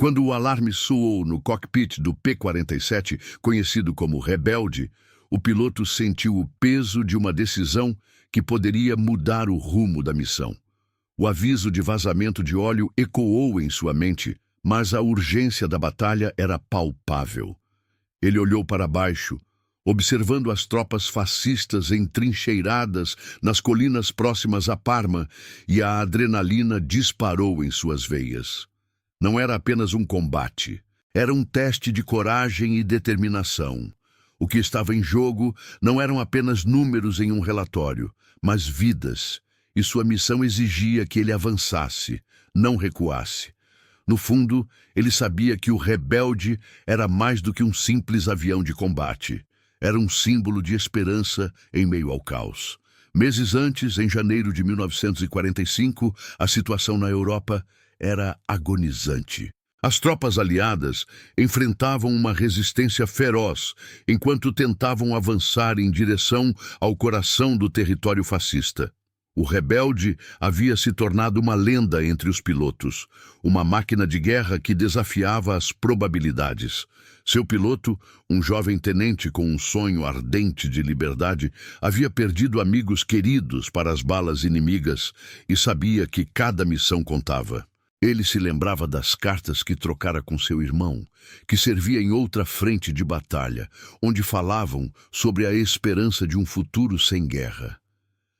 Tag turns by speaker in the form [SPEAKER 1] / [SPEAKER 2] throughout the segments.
[SPEAKER 1] Quando o alarme soou no cockpit do P-47, conhecido como Rebelde, o piloto sentiu o peso de uma decisão que poderia mudar o rumo da missão. O aviso de vazamento de óleo ecoou em sua mente, mas a urgência da batalha era palpável. Ele olhou para baixo, observando as tropas fascistas entrincheiradas nas colinas próximas a Parma, e a adrenalina disparou em suas veias. Não era apenas um combate, era um teste de coragem e determinação. O que estava em jogo não eram apenas números em um relatório, mas vidas, e sua missão exigia que ele avançasse, não recuasse. No fundo, ele sabia que o Rebelde era mais do que um simples avião de combate. Era um símbolo de esperança em meio ao caos. Meses antes, em janeiro de 1945, a situação na Europa era agonizante. As tropas aliadas enfrentavam uma resistência feroz enquanto tentavam avançar em direção ao coração do território fascista. O Rebelde havia se tornado uma lenda entre os pilotos, uma máquina de guerra que desafiava as probabilidades. Seu piloto, um jovem tenente com um sonho ardente de liberdade, havia perdido amigos queridos para as balas inimigas e sabia que cada missão contava. Ele se lembrava das cartas que trocara com seu irmão, que servia em outra frente de batalha, onde falavam sobre a esperança de um futuro sem guerra.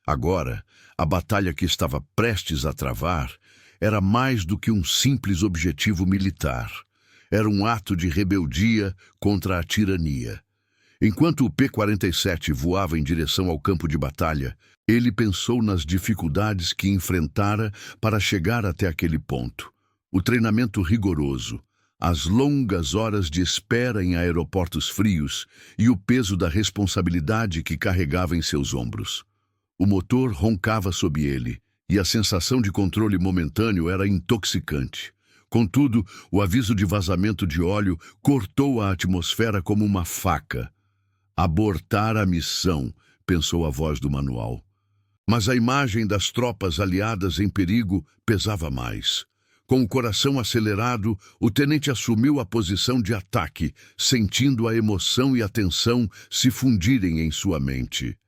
[SPEAKER 1] Agora, a batalha que estava prestes a travar era mais do que um simples objetivo militar. Era um ato de rebeldia contra a tirania. Enquanto o P-47 voava em direção ao campo de batalha, ele pensou nas dificuldades que enfrentara para chegar até aquele ponto. O treinamento rigoroso, as longas horas de espera em aeroportos frios e o peso da responsabilidade que carregava em seus ombros. O motor roncava sob ele, e a sensação de controle momentâneo era intoxicante. Contudo, o aviso de vazamento de óleo cortou a atmosfera como uma faca. Abortar a missão, pensou a voz do manual. Mas a imagem das tropas aliadas em perigo pesava mais. Com o coração acelerado, o tenente assumiu a posição de ataque, sentindo a emoção e a tensão se fundirem em sua mente.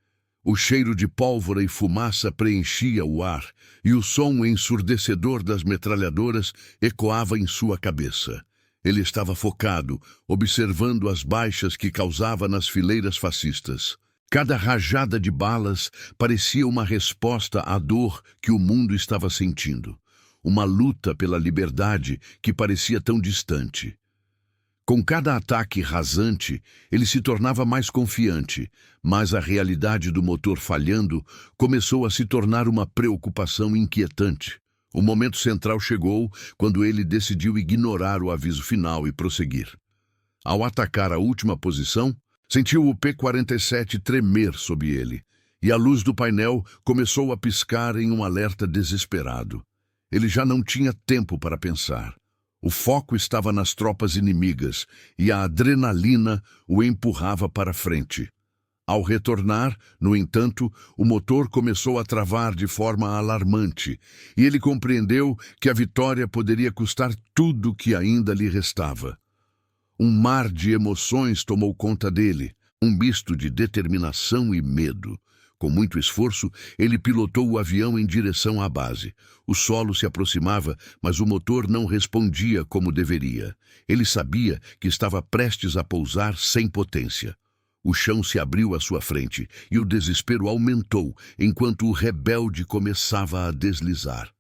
[SPEAKER 1] O cheiro de pólvora e fumaça preenchia o ar, e o som ensurdecedor das metralhadoras ecoava em sua cabeça. Ele estava focado, observando as baixas que causava nas fileiras fascistas. Cada rajada de balas parecia uma resposta à dor que o mundo estava sentindo. Uma luta pela liberdade que parecia tão distante. Com cada ataque rasante, ele se tornava mais confiante, mas a realidade do motor falhando começou a se tornar uma preocupação inquietante. O momento central chegou quando ele decidiu ignorar o aviso final e prosseguir. Ao atacar a última posição, sentiu o P-47 tremer sob ele, e a luz do painel começou a piscar em um alerta desesperado. Ele já não tinha tempo para pensar. O foco estava nas tropas inimigas e a adrenalina o empurrava para frente. Ao retornar, no entanto, o motor começou a travar de forma alarmante e ele compreendeu que a vitória poderia custar tudo que ainda lhe restava. Um mar de emoções tomou conta dele, um misto de determinação e medo. Com muito esforço, ele pilotou o avião em direção à base. O solo se aproximava, mas o motor não respondia como deveria. Ele sabia que estava prestes a pousar sem potência. O chão se abriu à sua frente e o desespero aumentou enquanto o Rebelde começava a deslizar.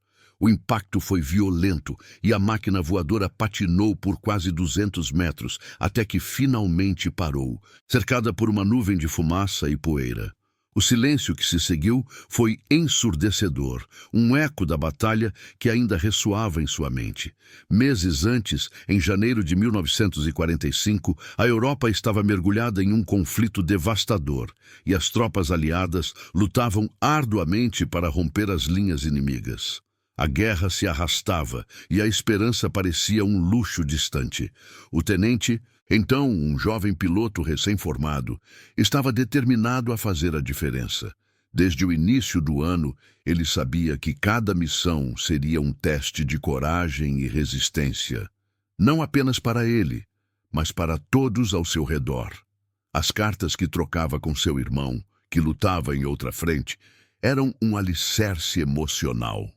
[SPEAKER 1] O impacto foi violento e a máquina voadora patinou por quase 200 metros até que finalmente parou, cercada por uma nuvem de fumaça e poeira. O silêncio que se seguiu foi ensurdecedor, um eco da batalha que ainda ressoava em sua mente. Meses antes, em janeiro de 1945, a Europa estava mergulhada em um conflito devastador e as tropas aliadas lutavam arduamente para romper as linhas inimigas. A guerra se arrastava e a esperança parecia um luxo distante. O tenente, então um jovem piloto recém-formado, estava determinado a fazer a diferença. Desde o início do ano, ele sabia que cada missão seria um teste de coragem e resistência. não apenas para ele, mas para todos ao seu redor. As cartas que trocava com seu irmão, que lutava em outra frente, eram um alicerce emocional.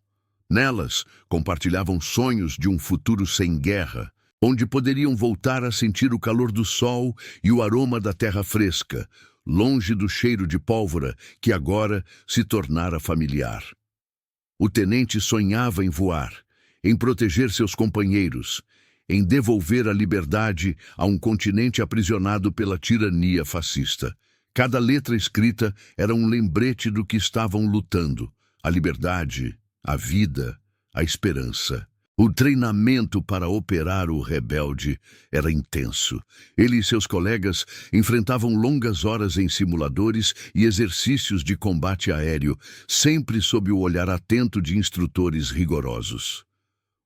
[SPEAKER 1] Nelas, compartilhavam sonhos de um futuro sem guerra, onde poderiam voltar a sentir o calor do sol e o aroma da terra fresca, longe do cheiro de pólvora que agora se tornara familiar. O tenente sonhava em voar, em proteger seus companheiros, em devolver a liberdade a um continente aprisionado pela tirania fascista. Cada letra escrita era um lembrete do que estavam lutando: a liberdade, a vida, a esperança. O treinamento para operar o Rebelde era intenso. Ele e seus colegas enfrentavam longas horas em simuladores e exercícios de combate aéreo, sempre sob o olhar atento de instrutores rigorosos.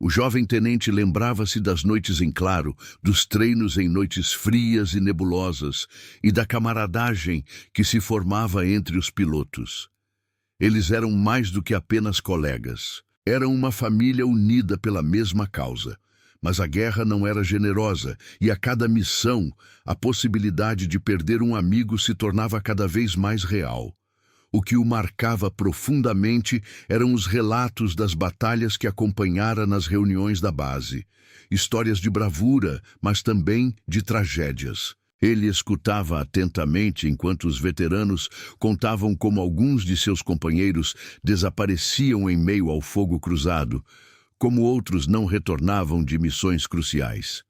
[SPEAKER 1] O jovem tenente lembrava-se das noites em claro, dos treinos em noites frias e nebulosas e da camaradagem que se formava entre os pilotos. Eles eram mais do que apenas colegas. Eram uma família unida pela mesma causa. Mas a guerra não era generosa, e a cada missão, a possibilidade de perder um amigo se tornava cada vez mais real. O que o marcava profundamente eram os relatos das batalhas que acompanhara nas reuniões da base. Histórias de bravura, mas também de tragédias. Ele escutava atentamente enquanto os veteranos contavam como alguns de seus companheiros desapareciam em meio ao fogo cruzado, como outros não retornavam de missões cruciais.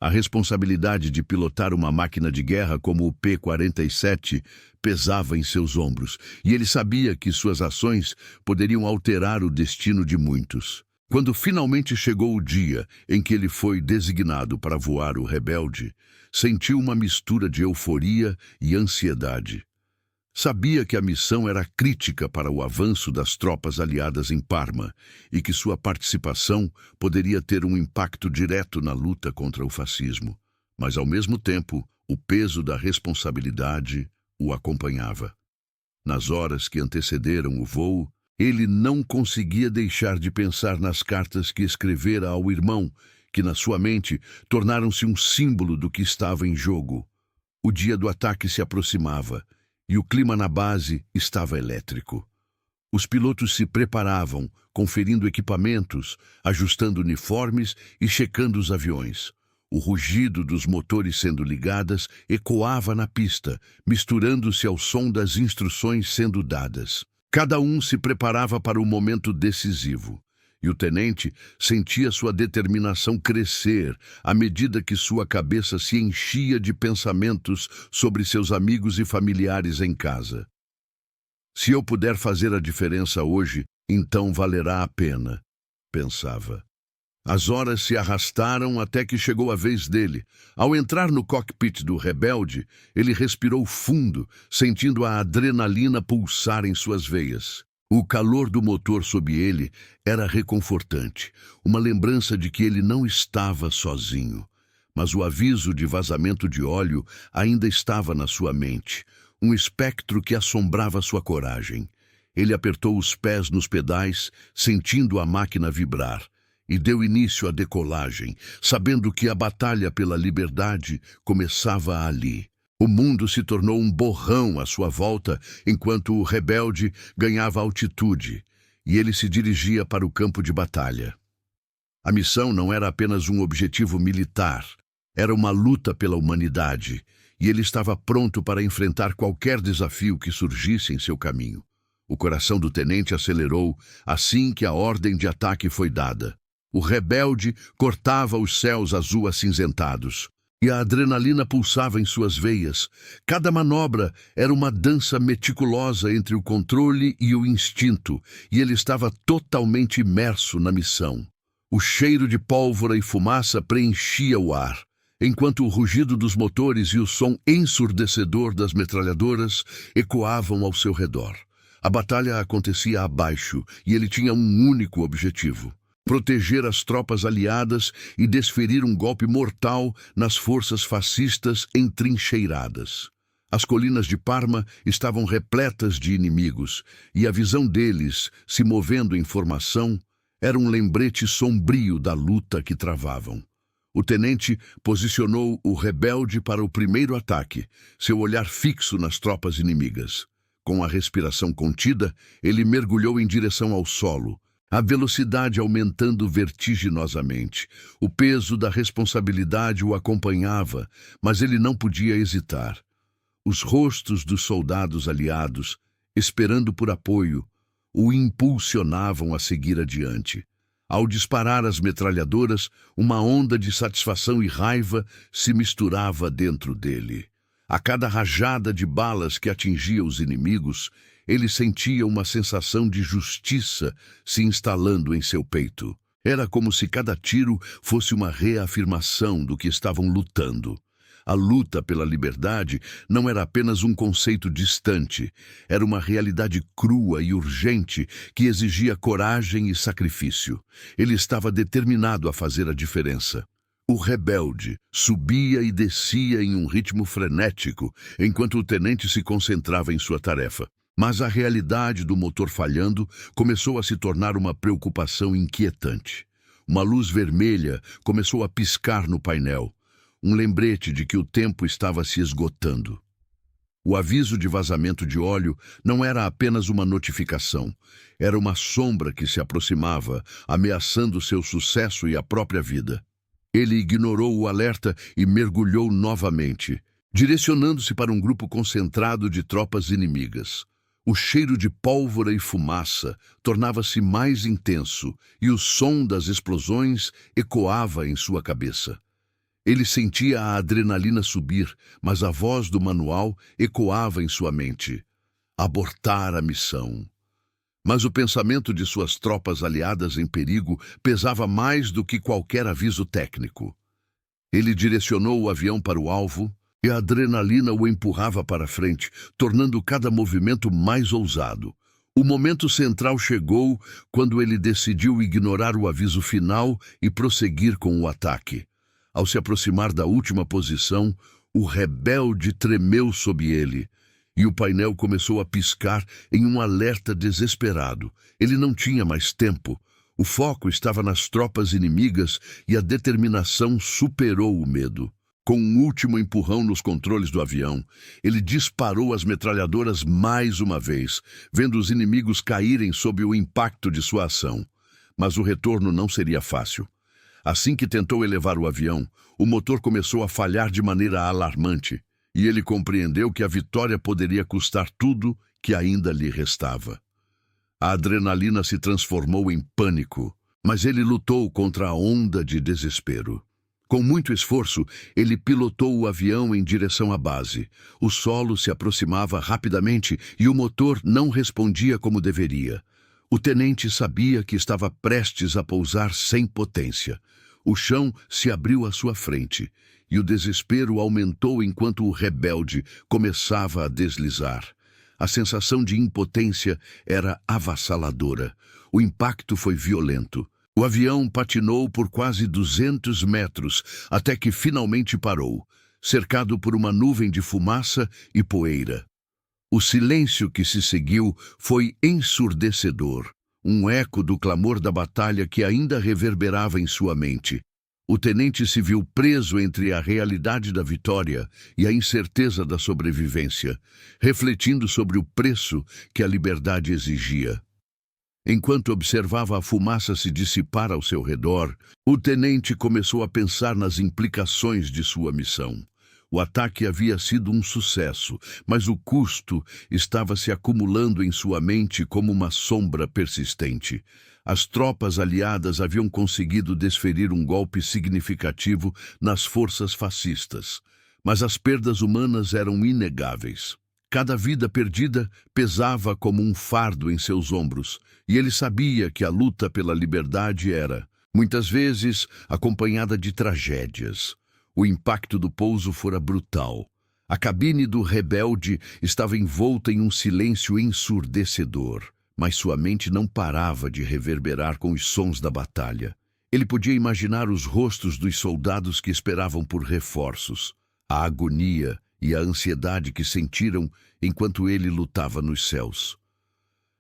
[SPEAKER 1] A responsabilidade de pilotar uma máquina de guerra como o P-47 pesava em seus ombros, e ele sabia que suas ações poderiam alterar o destino de muitos. Quando finalmente chegou o dia em que ele foi designado para voar o Rebelde, sentiu uma mistura de euforia e ansiedade. Sabia que a missão era crítica para o avanço das tropas aliadas em Parma e que sua participação poderia ter um impacto direto na luta contra o fascismo. Mas, ao mesmo tempo, o peso da responsabilidade o acompanhava. Nas horas que antecederam o voo, ele não conseguia deixar de pensar nas cartas que escrevera ao irmão, que na sua mente tornaram-se um símbolo do que estava em jogo. O dia do ataque se aproximava e o clima na base estava elétrico. Os pilotos se preparavam, conferindo equipamentos, ajustando uniformes e checando os aviões. O rugido dos motores sendo ligados ecoava na pista, misturando-se ao som das instruções sendo dadas. Cada um se preparava para o momento decisivo. E o tenente sentia sua determinação crescer à medida que sua cabeça se enchia de pensamentos sobre seus amigos e familiares em casa. Se eu puder fazer a diferença hoje, então valerá a pena, pensava. As horas se arrastaram até que chegou a vez dele. Ao entrar no cockpit do Rebelde, ele respirou fundo, sentindo a adrenalina pulsar em suas veias. O calor do motor sob ele era reconfortante, uma lembrança de que ele não estava sozinho. Mas o aviso de vazamento de óleo ainda estava na sua mente, um espectro que assombrava sua coragem. Ele apertou os pés nos pedais, sentindo a máquina vibrar, e deu início à decolagem, sabendo que a batalha pela liberdade começava ali. O mundo se tornou um borrão à sua volta enquanto o Rebelde ganhava altitude e ele se dirigia para o campo de batalha. A missão não era apenas um objetivo militar, era uma luta pela humanidade e ele estava pronto para enfrentar qualquer desafio que surgisse em seu caminho. O coração do tenente acelerou assim que a ordem de ataque foi dada. O Rebelde cortava os céus azul-acinzentados. E a adrenalina pulsava em suas veias. Cada manobra era uma dança meticulosa entre o controle e o instinto, e ele estava totalmente imerso na missão. O cheiro de pólvora e fumaça preenchia o ar, enquanto o rugido dos motores e o som ensurdecedor das metralhadoras ecoavam ao seu redor. A batalha acontecia abaixo, e ele tinha um único objetivo: proteger as tropas aliadas e desferir um golpe mortal nas forças fascistas entrincheiradas. As colinas de Parma estavam repletas de inimigos, e a visão deles, se movendo em formação, era um lembrete sombrio da luta que travavam. O tenente posicionou o rebelde para o primeiro ataque, seu olhar fixo nas tropas inimigas. Com a respiração contida, ele mergulhou em direção ao solo, a velocidade aumentando vertiginosamente. O peso da responsabilidade o acompanhava, mas ele não podia hesitar. Os rostos dos soldados aliados, esperando por apoio, o impulsionavam a seguir adiante. Ao disparar as metralhadoras, uma onda de satisfação e raiva se misturava dentro dele. A cada rajada de balas que atingia os inimigos, ele sentia uma sensação de justiça se instalando em seu peito. Era como se cada tiro fosse uma reafirmação do que estavam lutando. A luta pela liberdade não era apenas um conceito distante, era uma realidade crua e urgente que exigia coragem e sacrifício. Ele estava determinado a fazer a diferença. O rebelde subia e descia em um ritmo frenético, enquanto o tenente se concentrava em sua tarefa. Mas a realidade do motor falhando começou a se tornar uma preocupação inquietante. Uma luz vermelha começou a piscar no painel. Um lembrete de que o tempo estava se esgotando. O aviso de vazamento de óleo não era apenas uma notificação, era uma sombra que se aproximava, ameaçando seu sucesso e a própria vida. Ele ignorou o alerta e mergulhou novamente, direcionando-se para um grupo concentrado de tropas inimigas. O cheiro de pólvora e fumaça tornava-se mais intenso e o som das explosões ecoava em sua cabeça. Ele sentia a adrenalina subir, mas a voz do manual ecoava em sua mente. Abortar a missão. Mas o pensamento de suas tropas aliadas em perigo pesava mais do que qualquer aviso técnico. Ele direcionou o avião para o alvo e a adrenalina o empurrava para frente, tornando cada movimento mais ousado. O momento central chegou quando ele decidiu ignorar o aviso final e prosseguir com o ataque. Ao se aproximar da última posição, o rebelde tremeu sob ele, e o painel começou a piscar em um alerta desesperado. Ele não tinha mais tempo. O foco estava nas tropas inimigas e a determinação superou o medo. Com um último empurrão nos controles do avião, ele disparou as metralhadoras mais uma vez, vendo os inimigos caírem sob o impacto de sua ação. Mas o retorno não seria fácil. Assim que tentou elevar o avião, o motor começou a falhar de maneira alarmante, e ele compreendeu que a vitória poderia custar tudo que ainda lhe restava. A adrenalina se transformou em pânico, mas ele lutou contra a onda de desespero. Com muito esforço, ele pilotou o avião em direção à base. O solo se aproximava rapidamente e o motor não respondia como deveria. O tenente sabia que estava prestes a pousar sem potência. O chão se abriu à sua frente, e o desespero aumentou enquanto o rebelde começava a deslizar. A sensação de impotência era avassaladora. O impacto foi violento. O avião patinou por quase 200 metros, até que finalmente parou, cercado por uma nuvem de fumaça e poeira. O silêncio que se seguiu foi ensurdecedor. Um eco do clamor da batalha que ainda reverberava em sua mente. O tenente se viu preso entre a realidade da vitória e a incerteza da sobrevivência, refletindo sobre o preço que a liberdade exigia. Enquanto observava a fumaça se dissipar ao seu redor, o tenente começou a pensar nas implicações de sua missão. O ataque havia sido um sucesso, mas o custo estava se acumulando em sua mente como uma sombra persistente. As tropas aliadas haviam conseguido desferir um golpe significativo nas forças fascistas, mas as perdas humanas eram inegáveis. Cada vida perdida pesava como um fardo em seus ombros, e ele sabia que a luta pela liberdade era, muitas vezes, acompanhada de tragédias. O impacto do pouso fora brutal. A cabine do rebelde estava envolta em um silêncio ensurdecedor, mas sua mente não parava de reverberar com os sons da batalha. Ele podia imaginar os rostos dos soldados que esperavam por reforços, a agonia e a ansiedade que sentiram enquanto ele lutava nos céus.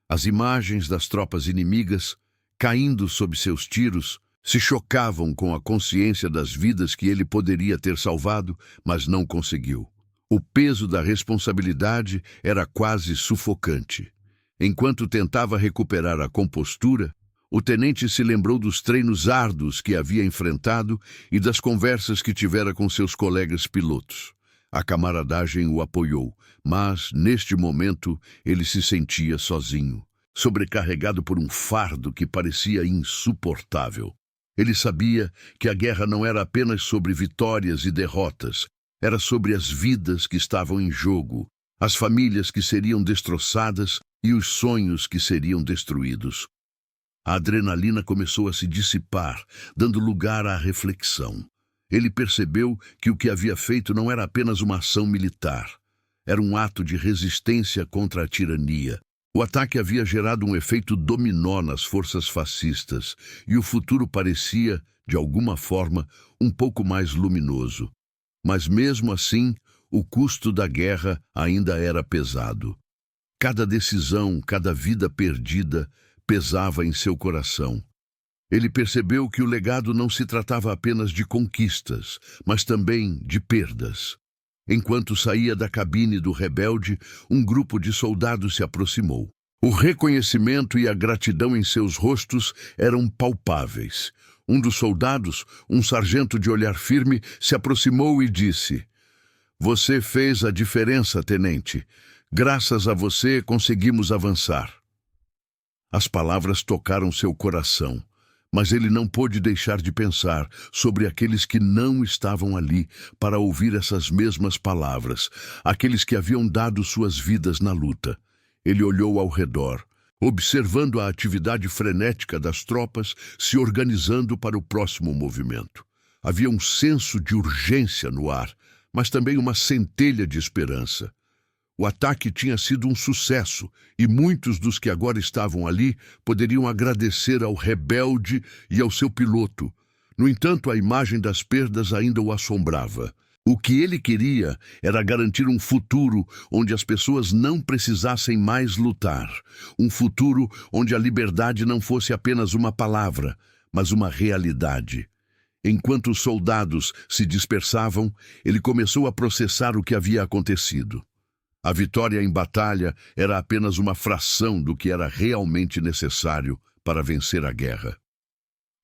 [SPEAKER 1] As imagens das tropas inimigas, caindo sob seus tiros, Se chocavam com a consciência das vidas que ele poderia ter salvado, mas não conseguiu. O peso da responsabilidade era quase sufocante. Enquanto tentava recuperar a compostura, o tenente se lembrou dos treinos árduos que havia enfrentado e das conversas que tivera com seus colegas pilotos. A camaradagem o apoiou, mas, neste momento, ele se sentia sozinho, sobrecarregado por um fardo que parecia insuportável. Ele sabia que a guerra não era apenas sobre vitórias e derrotas, era sobre as vidas que estavam em jogo, as famílias que seriam destroçadas e os sonhos que seriam destruídos. A adrenalina começou a se dissipar, dando lugar à reflexão. Ele percebeu que o que havia feito não era apenas uma ação militar. Era um ato de resistência contra a tirania. O ataque havia gerado um efeito dominó nas forças fascistas, e o futuro parecia, de alguma forma, um pouco mais luminoso. Mas mesmo assim, o custo da guerra ainda era pesado. Cada decisão, cada vida perdida, pesava em seu coração. Ele percebeu que o legado não se tratava apenas de conquistas, mas também de perdas. Enquanto saía da cabine do rebelde, um grupo de soldados se aproximou. O reconhecimento e a gratidão em seus rostos eram palpáveis. Um dos soldados, um sargento de olhar firme, se aproximou e disse: "Você fez a diferença, tenente. Graças a você conseguimos avançar." As palavras tocaram seu coração, mas ele não pôde deixar de pensar sobre aqueles que não estavam ali para ouvir essas mesmas palavras, aqueles que haviam dado suas vidas na luta. Ele olhou ao redor, observando a atividade frenética das tropas se organizando para o próximo movimento. Havia um senso de urgência no ar, mas também uma centelha de esperança. O ataque tinha sido um sucesso, e muitos dos que agora estavam ali poderiam agradecer ao rebelde e ao seu piloto. No entanto, a imagem das perdas ainda o assombrava. O que ele queria era garantir um futuro onde as pessoas não precisassem mais lutar. Um futuro onde a liberdade não fosse apenas uma palavra, mas uma realidade. Enquanto os soldados se dispersavam, ele começou a processar o que havia acontecido. A vitória em batalha era apenas uma fração do que era realmente necessário para vencer a guerra.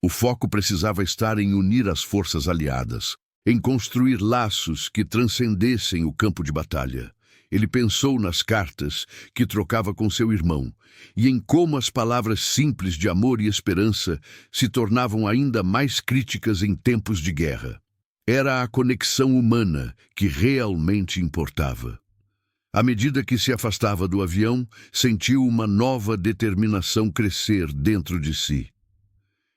[SPEAKER 1] O foco precisava estar em unir as forças aliadas, em construir laços que transcendessem o campo de batalha. Ele pensou nas cartas que trocava com seu irmão e em como as palavras simples de amor e esperança se tornavam ainda mais críticas em tempos de guerra. Era a conexão humana que realmente importava. À medida que se afastava do avião, sentiu uma nova determinação crescer dentro de si.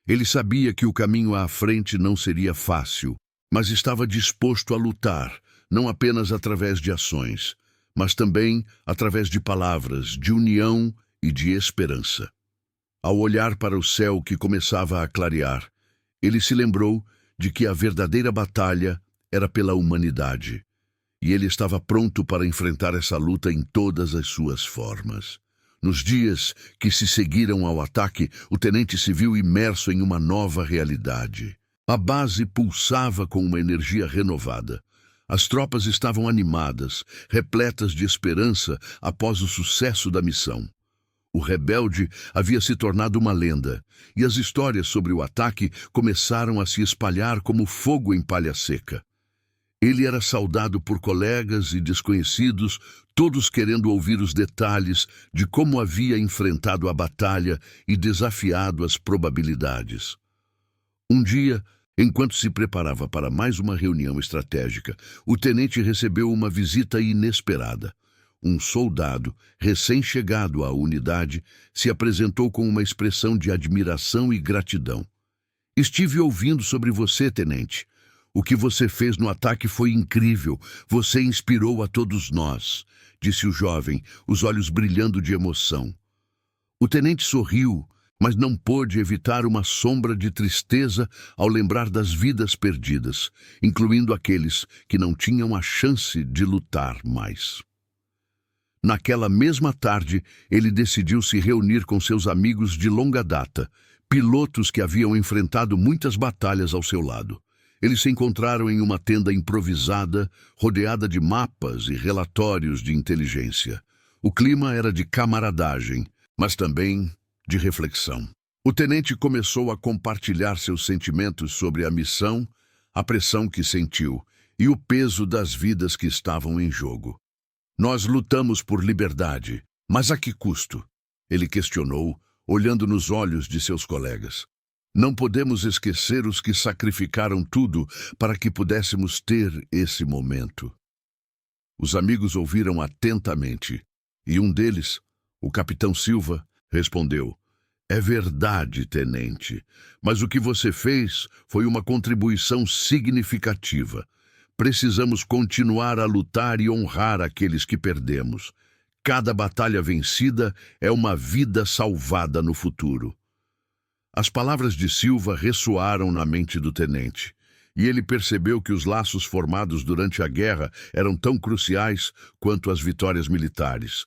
[SPEAKER 1] Ele sabia que o caminho à frente não seria fácil, mas estava disposto a lutar, não apenas através de ações, mas também através de palavras, de união e de esperança. Ao olhar para o céu que começava a clarear, ele se lembrou de que a verdadeira batalha era pela humanidade. E ele estava pronto para enfrentar essa luta em todas as suas formas. Nos dias que se seguiram ao ataque, o tenente se viu imerso em uma nova realidade. A base pulsava com uma energia renovada. As tropas estavam animadas, repletas de esperança após o sucesso da missão. O rebelde havia se tornado uma lenda, e as histórias sobre o ataque começaram a se espalhar como fogo em palha seca. Ele era saudado por colegas e desconhecidos, todos querendo ouvir os detalhes de como havia enfrentado a batalha e desafiado as probabilidades. Um dia, enquanto se preparava para mais uma reunião estratégica, o tenente recebeu uma visita inesperada. Um soldado, recém-chegado à unidade, se apresentou com uma expressão de admiração e gratidão. "Estive ouvindo sobre você, tenente. O que você fez no ataque foi incrível. Você inspirou a todos nós", disse o jovem, os olhos brilhando de emoção. O tenente sorriu, mas não pôde evitar uma sombra de tristeza ao lembrar das vidas perdidas, incluindo aqueles que não tinham a chance de lutar mais. Naquela mesma tarde, ele decidiu se reunir com seus amigos de longa data, pilotos que haviam enfrentado muitas batalhas ao seu lado. Eles se encontraram em uma tenda improvisada, rodeada de mapas e relatórios de inteligência. O clima era de camaradagem, mas também de reflexão. O tenente começou a compartilhar seus sentimentos sobre a missão, a pressão que sentiu e o peso das vidas que estavam em jogo. Nós lutamos por liberdade, mas a que custo? Ele questionou, olhando nos olhos de seus colegas. Não podemos esquecer os que sacrificaram tudo para que pudéssemos ter esse momento. Os amigos ouviram atentamente, e um deles, o capitão Silva, respondeu: "É verdade, tenente, mas o que você fez foi uma contribuição significativa. Precisamos continuar a lutar e honrar aqueles que perdemos. Cada batalha vencida é uma vida salvada no futuro." As palavras de Silva ressoaram na mente do tenente, e ele percebeu que os laços formados durante a guerra eram tão cruciais quanto as vitórias militares.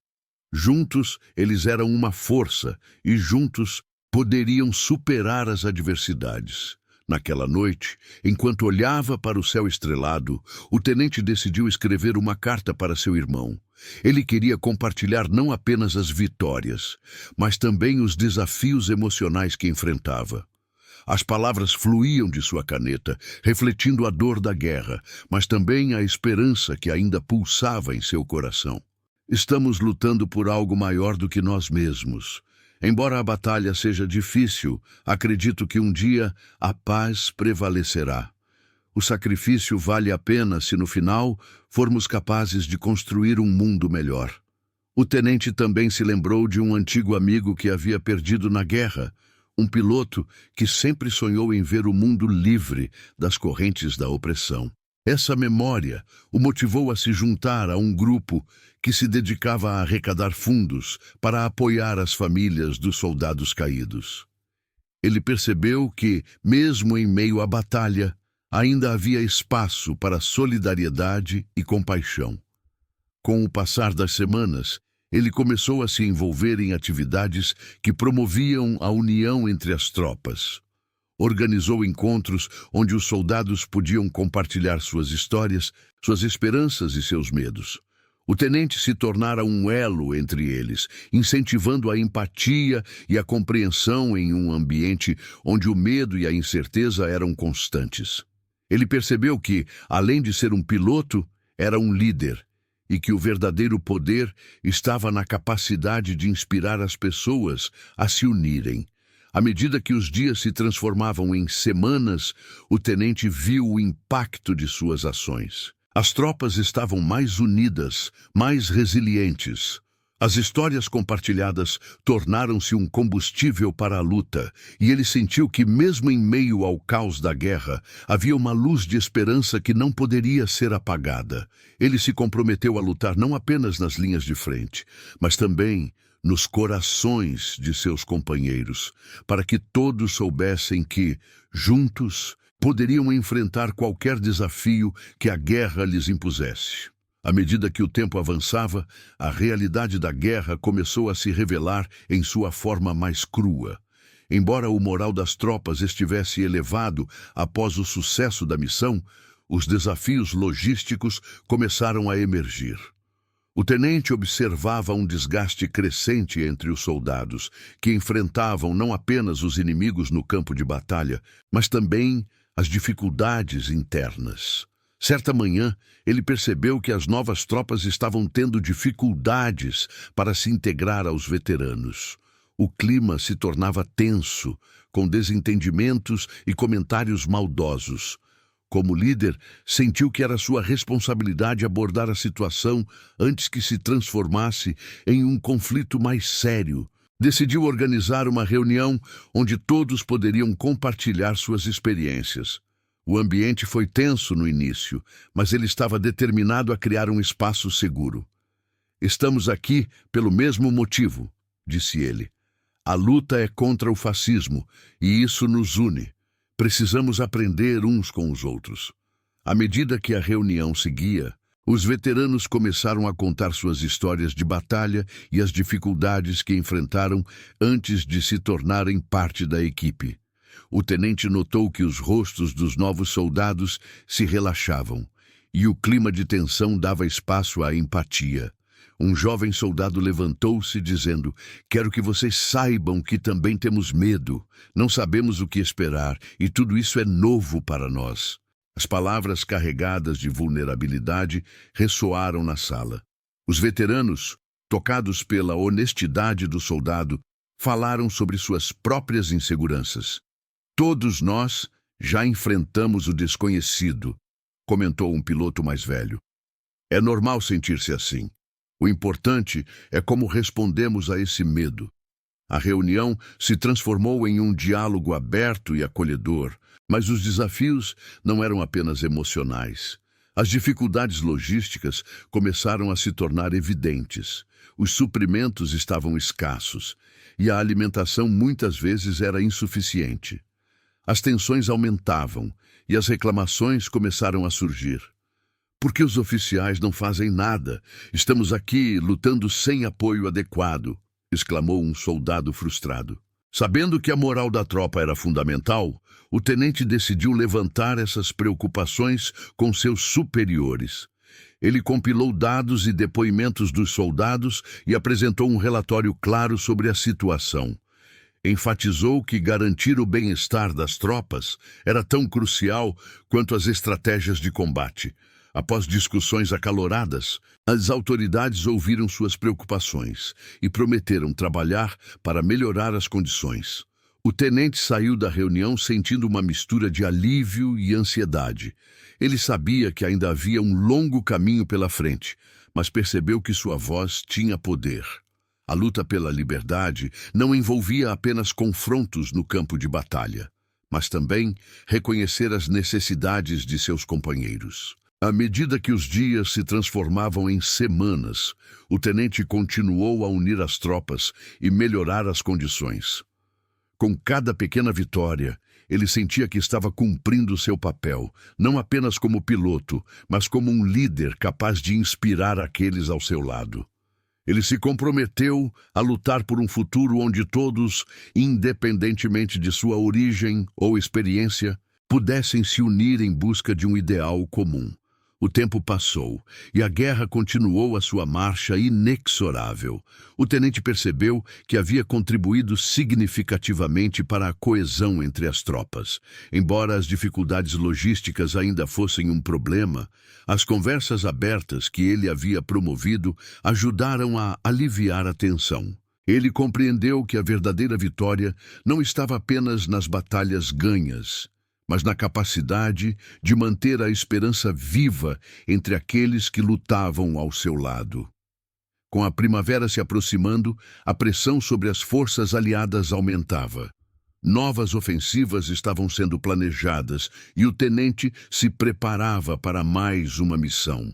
[SPEAKER 1] Juntos, eles eram uma força, e juntos poderiam superar as adversidades. Naquela noite, enquanto olhava para o céu estrelado, o tenente decidiu escrever uma carta para seu irmão. Ele queria compartilhar não apenas as vitórias, mas também os desafios emocionais que enfrentava. As palavras fluíam de sua caneta, refletindo a dor da guerra, mas também a esperança que ainda pulsava em seu coração. Estamos lutando por algo maior do que nós mesmos. Embora a batalha seja difícil, acredito que um dia a paz prevalecerá. O sacrifício vale a pena se, no final, formos capazes de construir um mundo melhor. O tenente também se lembrou de um antigo amigo que havia perdido na guerra, um piloto que sempre sonhou em ver o mundo livre das correntes da opressão. Essa memória o motivou a se juntar a um grupo que se dedicava a arrecadar fundos para apoiar as famílias dos soldados caídos. Ele percebeu que, mesmo em meio à batalha, ainda havia espaço para solidariedade e compaixão. Com o passar das semanas, ele começou a se envolver em atividades que promoviam a união entre as tropas. Organizou encontros onde os soldados podiam compartilhar suas histórias, suas esperanças e seus medos. O tenente se tornara um elo entre eles, incentivando a empatia e a compreensão em um ambiente onde o medo e a incerteza eram constantes. Ele percebeu que, além de ser um piloto, era um líder, e que o verdadeiro poder estava na capacidade de inspirar as pessoas a se unirem. À medida que os dias se transformavam em semanas, o tenente viu o impacto de suas ações. As tropas estavam mais unidas, mais resilientes. As histórias compartilhadas tornaram-se um combustível para a luta, e ele sentiu que, mesmo em meio ao caos da guerra, havia uma luz de esperança que não poderia ser apagada. Ele se comprometeu a lutar não apenas nas linhas de frente, mas também nos corações de seus companheiros, para que todos soubessem que, juntos, poderiam enfrentar qualquer desafio que a guerra lhes impusesse. À medida que o tempo avançava, a realidade da guerra começou a se revelar em sua forma mais crua. Embora o moral das tropas estivesse elevado após o sucesso da missão, os desafios logísticos começaram a emergir. O tenente observava um desgaste crescente entre os soldados, que enfrentavam não apenas os inimigos no campo de batalha, mas também as dificuldades internas. Certa manhã, ele percebeu que as novas tropas estavam tendo dificuldades para se integrar aos veteranos. O clima se tornava tenso, com desentendimentos e comentários maldosos. Como líder, sentiu que era sua responsabilidade abordar a situação antes que se transformasse em um conflito mais sério. Decidiu organizar uma reunião onde todos poderiam compartilhar suas experiências. O ambiente foi tenso no início, mas ele estava determinado a criar um espaço seguro. "Estamos aqui pelo mesmo motivo", disse ele. "A luta é contra o fascismo, e isso nos une. Precisamos aprender uns com os outros." À medida que a reunião seguia, Os veteranos começaram a contar suas histórias de batalha e as dificuldades que enfrentaram antes de se tornarem parte da equipe. O tenente notou que os rostos dos novos soldados se relaxavam, e o clima de tensão dava espaço à empatia. Um jovem soldado levantou-se dizendo: "Quero que vocês saibam que também temos medo. Não sabemos o que esperar, e tudo isso é novo para nós." As palavras carregadas de vulnerabilidade ressoaram na sala. Os veteranos, tocados pela honestidade do soldado, falaram sobre suas próprias inseguranças. "Todos nós já enfrentamos o desconhecido", comentou um piloto mais velho. "É normal sentir-se assim. O importante é como respondemos a esse medo." A reunião se transformou em um diálogo aberto e acolhedor, mas os desafios não eram apenas emocionais. As dificuldades logísticas começaram a se tornar evidentes. Os suprimentos estavam escassos e a alimentação muitas vezes era insuficiente. As tensões aumentavam e as reclamações começaram a surgir. "Por que os oficiais não fazem nada? Estamos aqui lutando sem apoio adequado", exclamou um soldado frustrado. Sabendo que a moral da tropa era fundamental, o tenente decidiu levantar essas preocupações com seus superiores. Ele compilou dados e depoimentos dos soldados e apresentou um relatório claro sobre a situação. Enfatizou que garantir o bem-estar das tropas era tão crucial quanto as estratégias de combate. Após discussões acaloradas, as autoridades ouviram suas preocupações e prometeram trabalhar para melhorar as condições. O tenente saiu da reunião sentindo uma mistura de alívio e ansiedade. Ele sabia que ainda havia um longo caminho pela frente, mas percebeu que sua voz tinha poder. A luta pela liberdade não envolvia apenas confrontos no campo de batalha, mas também reconhecer as necessidades de seus companheiros. À medida que os dias se transformavam em semanas, o tenente continuou a unir as tropas e melhorar as condições. Com cada pequena vitória, ele sentia que estava cumprindo seu papel, não apenas como piloto, mas como um líder capaz de inspirar aqueles ao seu lado. Ele se comprometeu a lutar por um futuro onde todos, independentemente de sua origem ou experiência, pudessem se unir em busca de um ideal comum. O tempo passou e a guerra continuou a sua marcha inexorável. O tenente percebeu que havia contribuído significativamente para a coesão entre as tropas. Embora as dificuldades logísticas ainda fossem um problema, as conversas abertas que ele havia promovido ajudaram a aliviar a tensão. Ele compreendeu que a verdadeira vitória não estava apenas nas batalhas ganhas, mas na capacidade de manter a esperança viva entre aqueles que lutavam ao seu lado. Com a primavera se aproximando, a pressão sobre as forças aliadas aumentava. Novas ofensivas estavam sendo planejadas e o tenente se preparava para mais uma missão.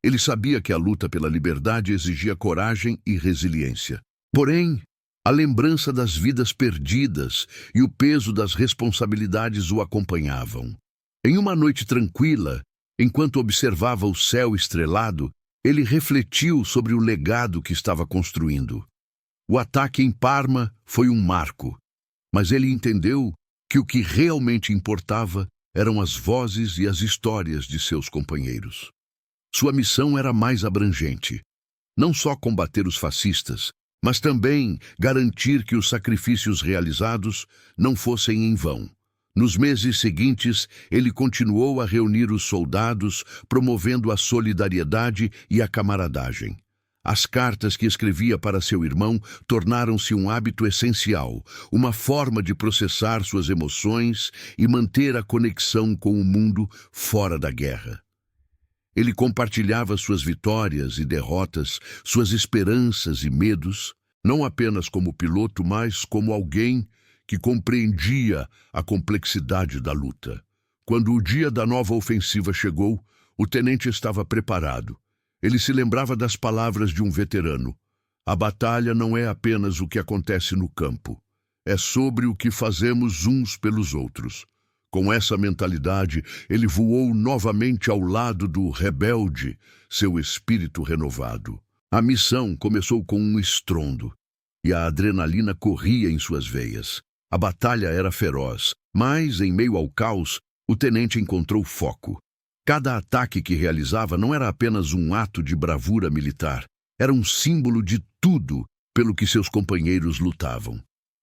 [SPEAKER 1] Ele sabia que a luta pela liberdade exigia coragem e resiliência. Porém, a lembrança das vidas perdidas e o peso das responsabilidades o acompanhavam. Em uma noite tranquila, enquanto observava o céu estrelado, ele refletiu sobre o legado que estava construindo. O ataque em Parma foi um marco, mas ele entendeu que o que realmente importava eram as vozes e as histórias de seus companheiros. Sua missão era mais abrangente. Não só combater os fascistas, mas também garantir que os sacrifícios realizados não fossem em vão. Nos meses seguintes, ele continuou a reunir os soldados, promovendo a solidariedade e a camaradagem. As cartas que escrevia para seu irmão tornaram-se um hábito essencial, uma forma de processar suas emoções e manter a conexão com o mundo fora da guerra. Ele compartilhava suas vitórias e derrotas, suas esperanças e medos, não apenas como piloto, mas como alguém que compreendia a complexidade da luta. Quando o dia da nova ofensiva chegou, o tenente estava preparado. Ele se lembrava das palavras de um veterano: "A batalha não é apenas o que acontece no campo, é sobre o que fazemos uns pelos outros." Com essa mentalidade, ele voou novamente ao lado do rebelde, seu espírito renovado. A missão começou com um estrondo, e a adrenalina corria em suas veias. A batalha era feroz, mas, em meio ao caos, o tenente encontrou foco. Cada ataque que realizava não era apenas um ato de bravura militar, era um símbolo de tudo pelo que seus companheiros lutavam.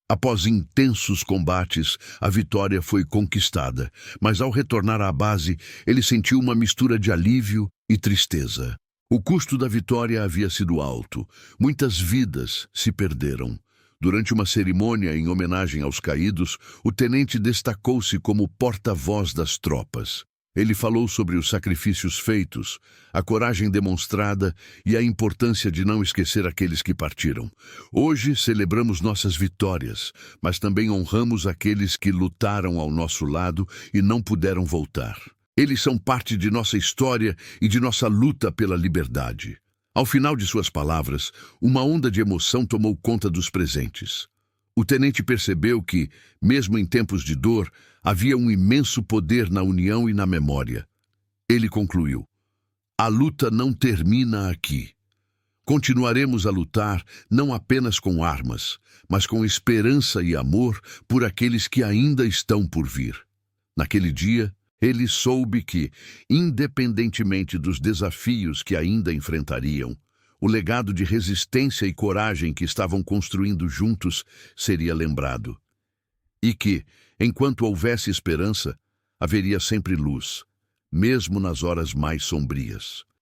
[SPEAKER 1] Após intensos combates, a vitória foi conquistada, mas ao retornar à base, ele sentiu uma mistura de alívio e tristeza. O custo da vitória havia sido alto. Muitas vidas se perderam. Durante uma cerimônia em homenagem aos caídos, o tenente destacou-se como porta-voz das tropas. Ele falou sobre os sacrifícios feitos, a coragem demonstrada e a importância de não esquecer aqueles que partiram. Hoje celebramos nossas vitórias, mas também honramos aqueles que lutaram ao nosso lado e não puderam voltar. Eles são parte de nossa história e de nossa luta pela liberdade. Ao final de suas palavras, uma onda de emoção tomou conta dos presentes. O tenente percebeu que, mesmo em tempos de dor, havia um imenso poder na união e na memória. Ele concluiu: a luta não termina aqui. Continuaremos a lutar não apenas com armas, mas com esperança e amor por aqueles que ainda estão por vir. Naquele dia, ele soube que, independentemente dos desafios que ainda enfrentariam, o legado de resistência e coragem que estavam construindo juntos seria lembrado. E que, enquanto houvesse esperança, haveria sempre luz, mesmo nas horas mais sombrias.